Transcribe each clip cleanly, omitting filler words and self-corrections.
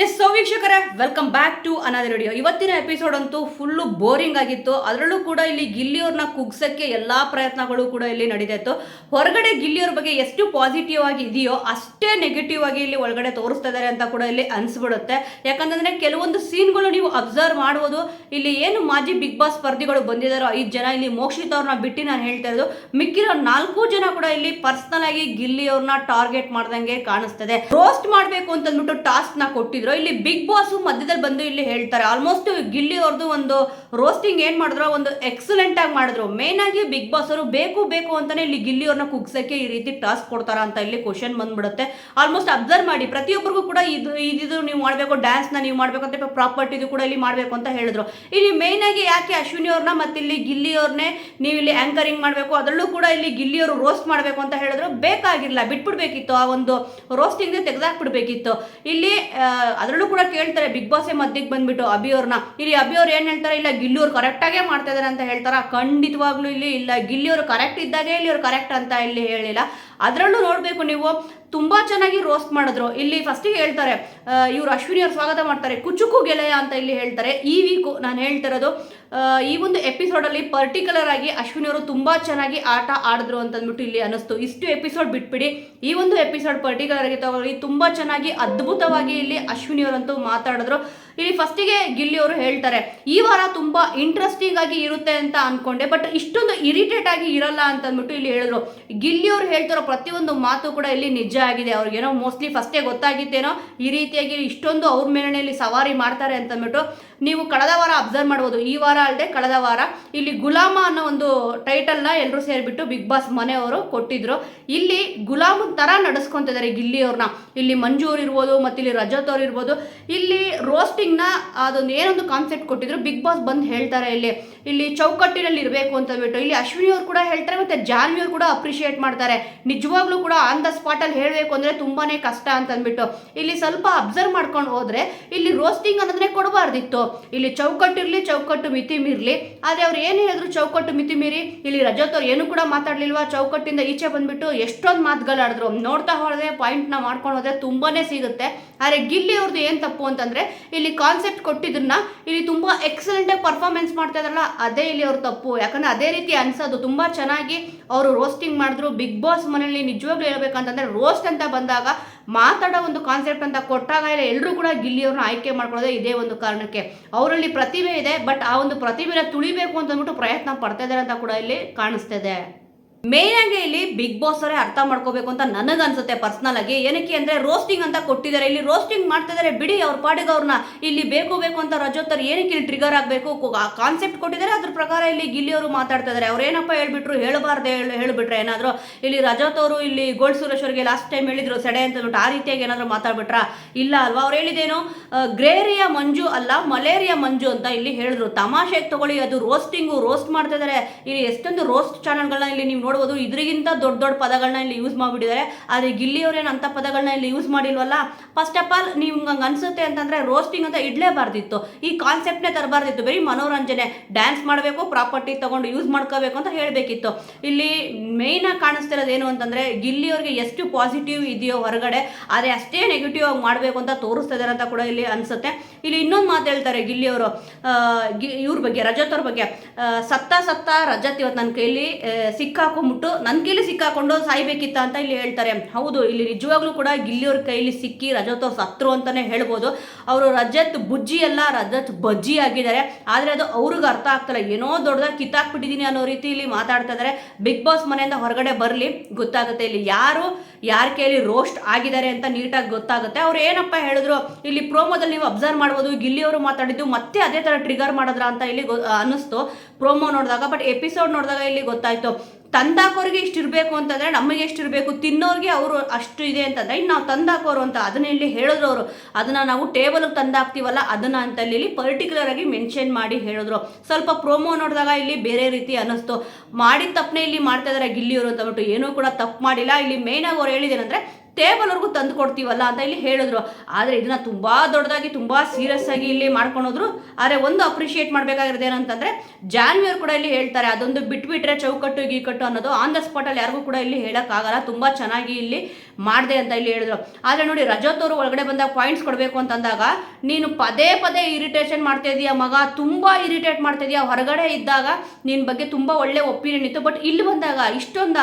S so ವೀಕ್ಷಕರೇ, welcome back to another video. ಇವತ್ತಿನ episode ಅಂತೂ ಫುಲ್ಲು ಬೋರಿಂಗ್ ಆಗಿತ್ತು. ಅದರಲ್ಲೂ ಕೂಡ ಇಲ್ಲಿ ಗಿಲ್ಲಿಯವ್ರನ್ನ ಕುಗ್ಸಕ್ಕೆ ಎಲ್ಲಾ ಪ್ರಯತ್ನಗಳು ಕೂಡ ಇಲ್ಲಿ ನಡೀತಾ. ಹೊರಗಡೆ ಗಿಲ್ಲಿಯವ್ರ ಬಗ್ಗೆ ಎಷ್ಟು ಪಾಸಿಟಿವ್ ಆಗಿ ಇದೆಯೋ ಅಷ್ಟೇ ನೆಗೆಟಿವ್ ಆಗಿ ಇಲ್ಲಿ ಒಳಗಡೆ ತೋರಿಸ್ತಾ ಇದ್ದಾರೆ ಅಂತ ಕೂಡ ಇಲ್ಲಿ ಅನ್ಸ್ಬಿಡುತ್ತೆ. ಯಾಕಂತಂದ್ರೆ ಕೆಲವೊಂದು ಸೀನ್ಗಳು ನೀವು ಅಬ್ಸರ್ವ್ ಮಾಡುವುದು, ಇಲ್ಲಿ ಏನು ಮಾಜಿ ಬಿಗ್ ಬಾಸ್ ಸ್ಪರ್ಧಿಗಳು ಬಂದಿದ್ದಾರೋ 5 ಜನ, ಇಲ್ಲಿ ಮೋಕ್ಷಿತ್ ಅವ್ರನ್ನ ಬಿಟ್ಟು ನಾನು ಹೇಳ್ತಾ ಇರೋದು, ಮಿಕ್ಕಿರೋ 4 ಜನ ಕೂಡ ಇಲ್ಲಿ ಪರ್ಸನಲ್ ಆಗಿ ಗಿಲ್ಲಿಯವ್ರನ್ನ ಟಾರ್ಗೆಟ್ ಮಾಡ್ದಂಗೆ ಕಾಣಿಸ್ತದೆ. ರೋಸ್ಟ್ ಮಾಡ್ಬೇಕು ಅಂತಂದ್ಬಿಟ್ಟು ಟಾಸ್ಕ್ ನ ಕೊಟ್ಟಿದ್ರು. ಇಲ್ಲಿ ಬಿಗ್ ಬಾಸ್ ಮಧ್ಯದಲ್ಲಿ ಬಂದು ಇಲ್ಲಿ ಹೇಳ್ತಾರೆ, ಆಲ್ಮೋಸ್ಟ್ ಗಿಲ್ಲಿ ಅವ್ರದ್ದು ಒಂದು ರೋಸ್ಟಿಂಗ್ ಏನ್ ಮಾಡಿದ್ರು, ಒಂದು ಎಕ್ಸಲೆಂಟ್ ಆಗಿ ಮಾಡಿದ್ರು. ಮೇನ್ ಆಗಿ ಬಿಗ್ ಬಾಸ್ ಅವರು ಬೇಕು ಅಂತಾನೆ ಇಲ್ಲಿ ಗಿಲ್ಲಿ ಅವ್ರನ್ನ ಕುಗ್ಸಕ್ಕೆ ಈ ರೀತಿ ಟಾಸ್ಕ್ ಕೊಡ್ತಾರ ಅಂತ ಇಲ್ಲಿ ಕ್ವಶನ್ ಬಂದ್ಬಿಡುತ್ತೆ. ಆಲ್ಮೋಸ್ಟ್ ಅಬ್ಸರ್ವ್ ಮಾಡಿ, ಪ್ರತಿಯೊಬ್ಬರಿಗೂ ಕೂಡ ಇದು ನೀವು ಮಾಡಬೇಕು, ಡ್ಯಾನ್ಸ್ ನ ನೀವು ಮಾಡ್ಬೇಕು ಅಂತ ಪ್ರಾಪರ್ಟಿದು ಕೂಡ ಇಲ್ಲಿ ಮಾಡಬೇಕು ಅಂತ ಹೇಳಿದ್ರು. ಇಲ್ಲಿ ಮೇನ್ ಆಗಿ ಯಾಕೆ ಅಶ್ವಿನಿ ಅವ್ರನ್ನ ಮತ್ತೆ ಇಲ್ಲಿ ಗಿಲ್ಲಿ ಅವ್ರನ್ನೇ ನೀವು ಇಲ್ಲಿ ಆಂಕರಿಂಗ್ ಮಾಡಬೇಕು, ಅದರಲ್ಲೂ ಕೂಡ ಇಲ್ಲಿ ಗಿಲ್ಲಿ ಅವರು ರೋಸ್ಟ್ ಮಾಡಬೇಕು ಅಂತ ಹೇಳಿದ್ರು. ಬೇಕಾಗಿಲ್ಲ, ಬಿಟ್ಬಿಡ್ಬೇಕಿತ್ತು, ಆ ಒಂದು ರೋಸ್ಟಿಂಗ್ ತೆಗೆದಾಕ್ಬಿಡ್ಬೇಕಿತ್ತು. ಇಲ್ಲಿ ಅದರಲ್ಲೂ ಕೂಡ ಕೇಳ್ತಾರೆ ಬಿಗ್ ಬಾಸ್ ಮಧ್ಯಕ್ಕೆ ಬಂದ್ಬಿಟ್ಟು ಅಭಿ ಅವ್ರನ್ನ. ಇಲ್ಲಿ ಅಭಿ ಅವ್ರು ಏನ್ ಹೇಳ್ತಾರೆ, ಇಲ್ಲ ಗಿಲ್ಲಿ ಅವ್ರು ಕರೆಕ್ಟ್ ಆಗೇ ಮಾಡ್ತಾ ಇದಾರೆ ಅಂತ ಹೇಳ್ತಾರ. ಖಂಡಿತವಾಗ್ಲೂ ಇಲ್ಲಿ ಇಲ್ಲ, ಗಿಲ್ಲಿ ಅವರು ಕರೆಕ್ಟ್ ಇದ್ದಾಗೆ ಇಲ್ಲಿ ಅವ್ರು ಕರೆಕ್ಟ್ ಅಂತ ಇಲ್ಲಿ ಹೇಳಿಲ್ಲ. ಅದರಲ್ಲೂ ನೋಡ್ಬೇಕು ನೀವು, ತುಂಬಾ ಚೆನ್ನಾಗಿ ರೋಸ್ಟ್ ಮಾಡಿದ್ರು. ಇಲ್ಲಿ ಫಸ್ಟಿಗೆ ಹೇಳ್ತಾರೆ, ಇವರು ಅಶ್ವಿನಿ ಅವ್ರು ಸ್ವಾಗತ ಮಾಡ್ತಾರೆ, ಕುಚುಕು ಗೆಳೆಯ ಅಂತ ಇಲ್ಲಿ ಹೇಳ್ತಾರೆ. ಈ ವೀಕು ನಾನು ಹೇಳ್ತಿರೋದು, ಈ ಒಂದು ಎಪಿಸೋಡ್ ಅಲ್ಲಿ ಪರ್ಟಿಕ್ಯುಲರ್ ಆಗಿ ಅಶ್ವಿನಿ ಅವರು ತುಂಬಾ ಚೆನ್ನಾಗಿ ಆಟ ಆಡಿದ್ರು ಅಂತಂದ್ಬಿಟ್ಟು ಇಲ್ಲಿ ಅನಿಸ್ತು. ಇಷ್ಟು ಎಪಿಸೋಡ್ ಬಿಟ್ಬಿಡಿ, ಈ ಒಂದು ಎಪಿಸೋಡ್ ಪರ್ಟಿಕ್ಯುಲರ್ ಆಗಿ ತಗೊಳ್ಳಿ, ತುಂಬಾ ಚೆನ್ನಾಗಿ ಅದ್ಭುತವಾಗಿ ಇಲ್ಲಿ ಅಶ್ವಿನಿ ಅವರಂತೂ ಮಾತಾಡಿದ್ರು. ಇಲ್ಲಿ ಫಸ್ಟಿಗೆ ಗಿಲ್ಲಿ ಅವರು ಹೇಳ್ತಾರೆ, ಈ ವಾರ ತುಂಬಾ ಇಂಟ್ರೆಸ್ಟಿಂಗ್ ಆಗಿ ಇರುತ್ತೆ ಅಂತ ಅನ್ಕೊಂಡೆ, ಬಟ್ ಇಷ್ಟೊಂದು ಇರಿಟೇಟ್ ಆಗಿ ಇರಲ್ಲ ಅಂತ ಅಂದ್ಬಿಟ್ಟು ಇಲ್ಲಿ ಹೇಳಿದ್ರು. ಗಿಲ್ಲಿ ಅವರು ಹೇಳ್ತಾರೋ ಪ್ರತಿಯೊಂದು ಮಾತು ಕೂಡ ಇಲ್ಲಿ ನಿಜ ಆಗಿದೆ. ಅವ್ರಿಗೇನೋ ಮೋಸ್ಟ್ಲಿ ಫಸ್ಟೇ ಗೊತ್ತಾಗಿತ್ತೇನೋ ಈ ರೀತಿಯಾಗಿ ಇಷ್ಟೊಂದು ಅವ್ರ ಮೇಲೆ ಇಲ್ಲಿ ಸವಾರಿ ಮಾಡ್ತಾರೆ ಅಂತ ಅಂದ್ಬಿಟ್ಟು. ನೀವು ಕಳೆದ ವಾರ ಅಬ್ಸರ್ವ್ ಮಾಡ್ಬೋದು, ಈ ವಾರ ಅಲ್ಲದೆ ಕಳೆದ ವಾರ ಇಲ್ಲಿ ಗುಲಾಮ ಅನ್ನೋ ಒಂದು ಟೈಟಲ್ನ ಎಲ್ಲರೂ ಸೇರಿಬಿಟ್ಟು ಬಿಗ್ ಬಾಸ್ ಮನೆಯವರು ಕೊಟ್ಟಿದ್ರು. ಇಲ್ಲಿ ಗುಲಾಮ್ ತರ ನಡೆಸ್ಕೊಂತಿದ್ದಾರೆ ಗಿಲ್ಲಿ ಅವ್ರನ್ನ. ಇಲ್ಲಿ ಮಂಜು ಅವ್ರು ಇರ್ಬೋದು, ಮತ್ತೆ ಇಲ್ಲಿ ರಜತ್ ಅವ್ರು ಇರ್ಬೋದು. ಇಲ್ಲಿ ರೋಸ್ಟಿಂಗ್ನ ಅದೊಂದು ಏನೊಂದು ಕಾನ್ಸೆಪ್ಟ್ ಕೊಟ್ಟಿದ್ರು, ಬಿಗ್ ಬಾಸ್ ಬಂದು ಹೇಳ್ತಾರೆ ಇಲ್ಲಿ ಚೌಕಟ್ಟಿನಲ್ಲಿ ಇರಬೇಕು ಅಂತ ಹೇಳ್ಬಿಟ್ಟು. ಇಲ್ಲಿ ಅಶ್ವಿನಿ ಅವ್ರು ಕೂಡ ಹೇಳ್ತಾರೆ, ಮತ್ತೆ ಜಾನ್ವಿ ಅವ್ರು ಕೂಡ ಅಪ್ರಿಷಿಯೇಟ್ ಮಾಡ್ತಾರೆ. ನಿಜವಾಗ್ಲೂ ಕೂಡ ಆನ್ ದ ಸ್ಪಾಟ್ ಅಲ್ಲಿ ಹೇಳಬೇಕು ಅಂದ್ರೆ ತುಂಬಾನೇ ಕಷ್ಟ ಅಂತ ಅಂದ್ಬಿಟ್ಟು. ಇಲ್ಲಿ ಸ್ವಲ್ಪ ಅಬ್ಸರ್ವ್ ಮಾಡ್ಕೊಂಡು ಹೋದ್ರೆ ಇಲ್ಲಿ ರೋಸ್ಟಿಂಗ್ ಅನ್ನೋದನ್ನೇ ಕೊಡಬಾರ್ದಿತ್ತು. ಇಲ್ಲಿ ಚೌಕಟ್ಟು ಮಿತಿ ಮೀರ್ಲಿ. ಆದ್ರೆ ಅವ್ರು ಏನು ಹೇಳಿದ್ರು, ಚೌಕಟ್ಟು ಮಿತಿ ಮೀರಿ ಇಲ್ಲಿ ರಜತ್ ಅವ್ರು ಏನು ಕೂಡ ಮಾತಾಡ್ಲಿಲ್ವಾ, ಚೌಕಟ್ಟಿಂದ ಈಚೆ ಬಂದ್ಬಿಟ್ಟು ಎಷ್ಟೊಂದು ಮಾತುಗಳಾಡಿದ್ರು. ನೋಡ್ತಾ ಹೋದ್ರೆ ಪಾಯಿಂಟ್ ನ ಮಾಡ್ಕೊಂಡು ಹೋದ್ರೆ ತುಂಬಾನೇ ಸಿಗುತ್ತೆ. ಆದ್ರೆ ಗಿಲ್ಲಿ ಅವ್ರದ್ದು ಏನ್ ತಪ್ಪು ಅಂತಂದ್ರೆ, ಇಲ್ಲಿ ಕಾನ್ಸೆಪ್ಟ್ ಕೊಟ್ಟಿದ್ರನ್ನ ಇಲ್ಲಿ ತುಂಬಾ ಎಕ್ಸಲೆಂಟ್ ಆಗಿ ಪರ್ಫಾರ್ಮೆನ್ಸ್ ಮಾಡ್ತಾ ಇದಾರಲ್ಲ, ಅದೇ ಇಲ್ಲಿ ಅವ್ರ ತಪ್ಪು. ಯಾಕಂದ್ರೆ ಅದೇ ರೀತಿ ಅನ್ಸೋದು, ತುಂಬಾ ಚೆನ್ನಾಗಿ ಅವರು ರೋಸ್ಟಿಂಗ್ ಮಾಡಿದ್ರು. ಬಿಗ್ ಬಾಸ್ ಮನೆಯಲ್ಲಿ ನಿಜವಾಗ್ಲೂ ಹೇಳ್ಬೇಕಂತಂದ್ರೆ, ರೋಸ್ಟ್ ಅಂತ ಬಂದಾಗ ಮಾತಾಡೋ ಒಂದು ಕಾನ್ಸೆಪ್ಟ್ ಅಂತ ಕೊಟ್ಟಾಗ ಇಲ್ಲ ಎಲ್ಲರೂ ಕೂಡ ಗಿಲ್ಲಿಯವ್ರನ್ನ ಆಯ್ಕೆ ಮಾಡ್ಕೊಳ್ಳೋದೇ ಇದೇ ಒಂದು ಕಾರಣಕ್ಕೆ. ಅವರಲ್ಲಿ ಪ್ರತಿಭೆ ಇದೆ, ಬಟ್ ಆ ಒಂದು ಪ್ರತಿಭೆನ ತುಳಿಬೇಕು ಅಂತ ಅಂದ್ಬಿಟ್ಟು ಪ್ರಯತ್ನ ಪಡ್ತಾ ಇದ್ದಾರೆ ಅಂತ ಕೂಡ ಇಲ್ಲಿ ಕಾಣಿಸ್ತಿದೆ. ಮೇನ್ ಆಗಿ ಇಲ್ಲಿ ಬಿಗ್ ಬಾಸ್ ಅವರೇ ಅರ್ಥ ಮಾಡ್ಕೋಬೇಕು ಅಂತ ನನಗನ್ಸುತ್ತೆ ಪರ್ಸನಲ್ ಆಗಿ. ಏನಕ್ಕೆ ಅಂದ್ರೆ ರೋಸ್ಟಿಂಗ್ ಅಂತ ಕೊಟ್ಟಿದ್ದಾರೆ, ಇಲ್ಲಿ ರೋಸ್ಟಿಂಗ್ ಮಾಡ್ತಿದ್ದಾರೆ, ಬಿಡಿ ಅವ್ರ ಪಾಡಿಗೆ ಅವ್ರನ್ನ. ಇಲ್ಲಿ ಬೇಕು ಅಂತ ರಜತ್ ಅವ್ರು ಏನಕ್ಕೆ ಇಲ್ಲಿ ಟ್ರಿಗರ್ ಆಗಬೇಕು, ಕಾನ್ಸೆಪ್ಟ್ ಕೊಟ್ಟಿದ್ದಾರೆ, ಅದ್ರ ಪ್ರಕಾರ ಇಲ್ಲಿ ಗಿಲ್ಲಿ ಅವರು ಮಾತಾಡ್ತಾ ಇದ್ದಾರೆ. ಅವ್ರು ಏನಪ್ಪ ಹೇಳ್ಬಿಟ್ರು, ಹೇಳಬಾರ್ದೆ ಹೇಳ್ಬಿಟ್ರೆ ಏನಾದ್ರು. ಇಲ್ಲಿ ರಜತ್ ಅವರು ಇಲ್ಲಿ ಗೋಲ್ಡ್ ಸುರೇಶ್ ಅವರಿಗೆ ಲಾಸ್ಟ್ ಟೈಮ್ ಹೇಳಿದ್ರು ಸೆಡೆ ಅಂತ ಹೇಳ್ಬಿಟ್ಟು, ಆ ರೀತಿಯಾಗಿ ಏನಾದ್ರು ಮಾತಾಡ್ಬಿಟ್ರ? ಇಲ್ಲ ಅಲ್ವಾ. ಅವ್ರು ಹೇಳಿದೇನು, ಗ್ರೇರಿಯಾ ಮಂಜು ಅಲ್ಲ ಮಲೇರಿಯಾ ಮಂಜು ಅಂತ ಇಲ್ಲಿ ಹೇಳಿದ್ರು. ತಮಾಷೆಗೆ ತಗೊಳ್ಳಿ, ಅದು ರೋಸ್ಟ್ ಮಾಡ್ತಾ ಇದ್ದಾರೆ. ಇಲ್ಲಿ ಎಷ್ಟೊಂದು ರೋಸ್ಟ್ ಚಾನಲ್ಗಳನ್ನ ಇಲ್ಲಿ ನೀವು ನೋಡ್ಬೋದು, ಇದ್ರಿಗಿಂತ ದೊಡ್ಡ ಪದಗಳನ್ನ ಇಲ್ಲಿ ಯೂಸ್ ಮಾಡಿಬಿಟ್ಟಿದ್ದಾರೆ. ಆದರೆ ಗಿಲ್ಲಿಯವ್ರೇನು ಅಂತ ಪದಗಳನ್ನ ಇಲ್ಲಿ ಯೂಸ್ ಮಾಡಿಲ್ವಲ್ಲ. ಫಸ್ಟ್ ಆಫ್ ಆಲ್ ನೀವು ಹಂಗೆ ಅನ್ಸುತ್ತೆ ಅಂತಂದ್ರೆ ರೋಸ್ಟಿಂಗ್ ಅಂತ ಇಡ್ಲೇಬಾರ್ದಿತ್ತು, ಈ ಕಾನ್ಸೆಪ್ಟ್ನೇ ತರಬಾರ್ದಿತ್ತು. ಬರೀ ಮನೋರಂಜನೆ, ಡ್ಯಾನ್ಸ್ ಮಾಡಬೇಕು, ಪ್ರಾಪರ್ಟಿ ತಗೊಂಡು ಯೂಸ್ ಮಾಡ್ಕೋಬೇಕು ಅಂತ ಹೇಳಬೇಕಿತ್ತು. ಇಲ್ಲಿ ಮೇಯ್ನ್ ಆಗಿ ಕಾಣಿಸ್ತಿರೋದು ಏನು ಅಂತಂದ್ರೆ, ಗಿಲ್ಲಿಯವ್ರಿಗೆ ಎಷ್ಟು ಪಾಸಿಟಿವ್ ಇದೆಯೋ ಹೊರಗಡೆ, ಆದರೆ ಅಷ್ಟೇ ನೆಗೆಟಿವ್ ಆಗಿ ಮಾಡಬೇಕು ಅಂತ ತೋರಿಸ್ತಾ ಇದ್ದಾರೆ ಅಂತ ಕೂಡ ಇಲ್ಲಿ ಅನ್ಸುತ್ತೆ. ಇಲ್ಲಿ ಇನ್ನೊಂದು ಮಾತು ಹೇಳ್ತಾರೆ ಗಿಲ್ಲಿಯವರು, ಇವ್ರ ಬಗ್ಗೆ, ರಜತ್ ಅವ್ರ ಬಗ್ಗೆ. ಸತ್ತ ರಜತ್ ಇವತ್ತು ನನ್ನ ಕೈಲಿ ಸಿಕ್ಕಾಕೊಂಡ್ಬಿಟ್ಟು, ನನ್ನ ಕೈಲಿ ಸಿಕ್ಕಾಕೊಂಡು ಸಾಯ್ಬೇಕಿತ್ತ ಅಂತ ಇಲ್ಲಿ ಹೇಳ್ತಾರೆ. ಹೌದು, ಇಲ್ಲಿ ನಿಜವಾಗ್ಲೂ ಕೂಡ ಗಿಲ್ಲಿಯವ್ರ ಕೈಲಿ ಸಿಕ್ಕಿ ರಜತ್ ಅವ್ರು ಸತ್ರು ಅಂತಾನೆ ಹೇಳ್ಬೋದು. ಅವರು ರಜತ್ ಬುಜ್ಜಿ ಅಲ್ಲ, ರಜತ್ ಬಜ್ಜಿ ಆಗಿದ್ದಾರೆ. ಆದರೆ ಅದು ಅವ್ರಿಗೆ ಅರ್ಥ ಆಗ್ತಲ್ಲ, ಏನೋ ದೊಡ್ಡದಾಗಿ ಕಿತ್ತಾಕ್ಬಿಟ್ಟಿದ್ದೀನಿ ಅನ್ನೋ ರೀತಿ ಇಲ್ಲಿ ಮಾತಾಡ್ತಾ ಇದ್ದಾರೆ. ಬಿಗ್ ಬಾಸ್ ಮನೆಯಿಂದ ಹೊರಗಡೆ ಬರಲಿ, ಗೊತ್ತಾಗುತ್ತೆ ಇಲ್ಲಿ ಯಾರ ಕೈಲಿ ರೋಸ್ಟ್ ಆಗಿದ್ದಾರೆ ಅಂತ ನೀಟಾಗಿ ಗೊತ್ತಾಗುತ್ತೆ. ಅವ್ರು ಏನಪ್ಪ ಹೇಳಿದ್ರು, ಇಲ್ಲಿ ಪ್ರೋಮೋದಲ್ಲಿ ನೀವು ಅಬ್ಸರ್ವ್ ಮಾಡ್ಬೋದು, ಗಿಲ್ಲಿಯವರು ಮಾತಾಡಿದ್ದು ಮತ್ತೆ ಅದೇ ಥರ ಟ್ರಿಗರ್ ಮಾಡಿದ್ರ ಅಂತ ಇಲ್ಲಿ ಅನ್ನಿಸ್ತು ಪ್ರೋಮೋ ನೋಡಿದಾಗ. ಬಟ್ ಎಪಿಸೋಡ್ ನೋಡಿದಾಗ ಇಲ್ಲಿ ಗೊತ್ತಾಯ್ತು, ತಂದಾಕೋರಿಗೆ ಇಷ್ಟಿರಬೇಕು ಅಂತಂದರೆ ನಮಗೆ ಎಷ್ಟಿರಬೇಕು, ತಿನ್ನೋರಿಗೆ ಅವರು ಅಷ್ಟು ಇದೆ ಅಂತಂದರೆ ಇನ್ನು ನಾವು ತಂದಾಕೋರು ಅಂತ ಅದನ್ನ ಇಲ್ಲಿ ಹೇಳಿದ್ರು ಅವರು. ಅದನ್ನು ನಾವು ಟೇಬಲ್ಗೆ ತಂದಾಕ್ತೀವಲ್ಲ ಅದನ್ನು ಅಂತ ಇಲ್ಲಿ ಪರ್ಟಿಕ್ಯುಲರ್ ಆಗಿ ಮೆನ್ಷನ್ ಮಾಡಿ ಹೇಳಿದ್ರು. ಸ್ವಲ್ಪ ಪ್ರೋಮೋ ನೋಡಿದಾಗ ಇಲ್ಲಿ ಬೇರೆ ರೀತಿ ಅನ್ನಿಸ್ತು. ಮಾಡಿದ ತಪ್ಪನೆ ಇಲ್ಲಿ ಮಾಡ್ತಾ ಇದ್ದಾರೆ ಗಿಲ್ಲಿಯವರು ಅಂತ ಅಂದ್ಬಿಟ್ಟು. ಏನೂ ಕೂಡ ತಪ್ಪು ಮಾಡಿಲ್ಲ. ಇಲ್ಲಿ ಮೇಯ್ನಾಗಿ ಅವ್ರು ಹೇಳಿದೇನೆಂದರೆ, ಟೇಬಲ್ವರೆಗೂ ತಂದು ಕೊಡ್ತೀವಲ್ಲ ಅಂತ ಇಲ್ಲಿ ಹೇಳಿದ್ರು. ಆದರೆ ಇದನ್ನ ತುಂಬ ದೊಡ್ಡದಾಗಿ ತುಂಬ ಸೀರಿಯಸ್ ಆಗಿ ಇಲ್ಲಿ ಮಾಡ್ಕೊಳೋದ್ರು. ಆದರೆ ಒಂದು ಅಪ್ರಿಷಿಯೇಟ್ ಮಾಡಬೇಕಾಗಿರೋದು ಏನಂತಂದರೆ ಜಾನ್ವಿ ಅವರು ಕೂಡ ಇಲ್ಲಿ ಹೇಳ್ತಾರೆ, ಅದೊಂದು ಬಿಟ್ಬಿಟ್ರೆ ಚೌಕಟ್ಟು ಗೀಕಟ್ಟು ಅನ್ನೋದು ಆನ್ ದ ಸ್ಪಾಟಲ್ಲಿ ಯಾರಿಗೂ ಕೂಡ ಇಲ್ಲಿ ಹೇಳೋಕ್ಕಾಗಲ್ಲ, ತುಂಬ ಚೆನ್ನಾಗಿ ಇಲ್ಲಿ ಮಾಡಿದೆ ಅಂತ ಇಲ್ಲಿ ಹೇಳಿದ್ರು. ಆದರೆ ನೋಡಿ ರಜತ್ ಅವರು ಒಳಗಡೆ ಬಂದಾಗ ಪಾಯಿಂಟ್ಸ್ ಕೊಡಬೇಕು ಅಂತಂದಾಗ ನೀನು ಪದೇ ಪದೇ ಇರಿಟೇಷನ್ ಮಾಡ್ತಾ ಇದೀಯ ಮಗ, ತುಂಬ ಇರಿಟೇಟ್ ಮಾಡ್ತಾ ಇದೀಯ, ಹೊರಗಡೆ ಇದ್ದಾಗ ನಿನ್ನ ಬಗ್ಗೆ ತುಂಬ ಒಳ್ಳೆ ಒಪಿನಿಯನ್ ಇತ್ತು, ಬಟ್ ಇಲ್ಲಿ ಬಂದಾಗ ಇಷ್ಟೊಂದ